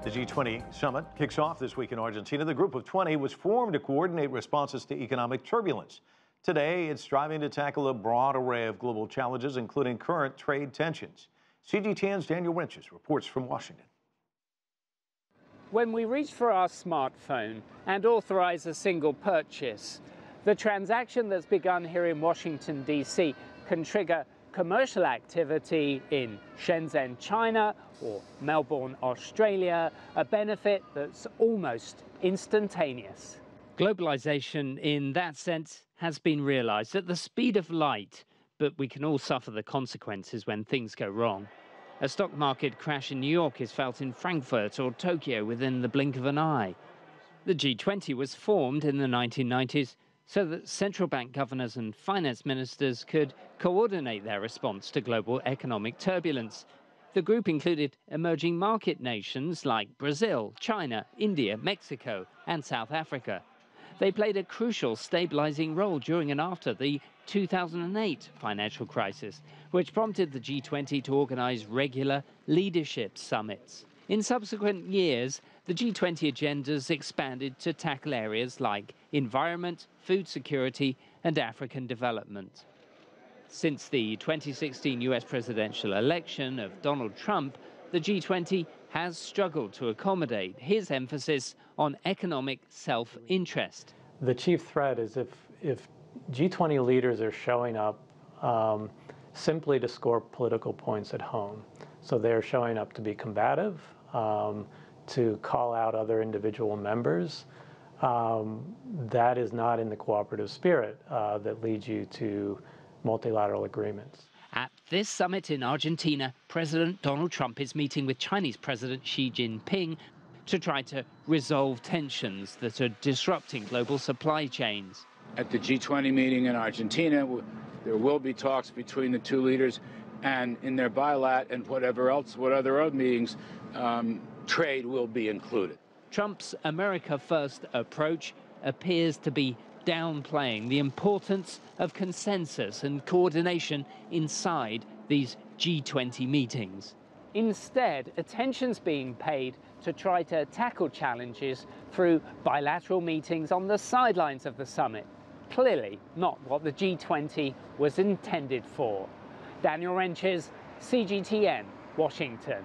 The G20 Summit kicks off this week in Argentina. The Group of 20 was formed to coordinate responses to economic turbulence. Today, it's striving to tackle a broad array of global challenges, including current trade tensions. CGTN's Daniel Ryntjes reports from Washington. When we reach for our smartphone and authorize a single purchase, the transaction that's begun here in Washington, D.C. can trigger commercial activity in Shenzhen, China, or Melbourne, Australia, a benefit that's almost instantaneous. Globalization, in that sense, has been realized at the speed of light, but we can all suffer the consequences when things go wrong. A stock market crash in New York is felt in Frankfurt or Tokyo within the blink of an eye. The G20 was formed in the 1990s so that central bank governors and finance ministers could coordinate their response to global economic turbulence. The group included emerging market nations like Brazil, China, India, Mexico, and South Africa. They played a crucial stabilizing role during and after the 2008 financial crisis, which prompted the G20 to organize regular leadership summits. In subsequent years, the G20 agendas expanded to tackle areas like environment, food security, and African development. Since the 2016 US presidential election of Donald Trump, the G20 has struggled to accommodate his emphasis on economic self-interest. The chief threat is if G20 leaders are showing up simply to score political points at home. So they're showing up to be combative, to call out other individual members. That is not in the cooperative spirit that leads you to multilateral agreements. At this summit in Argentina, President Donald Trump is meeting with Chinese President Xi Jinping to try to resolve tensions that are disrupting global supply chains. At the G20 meeting in Argentina, there will be talks between the two leaders, and in their bilat and what other meetings, trade will be included. Trump's America First approach appears to be downplaying the importance of consensus and coordination inside these G20 meetings. Instead, attention's being paid to try to tackle challenges through bilateral meetings on the sidelines of the summit. Clearly not what the G20 was intended for. Daniel Ryntjes, CGTN, Washington.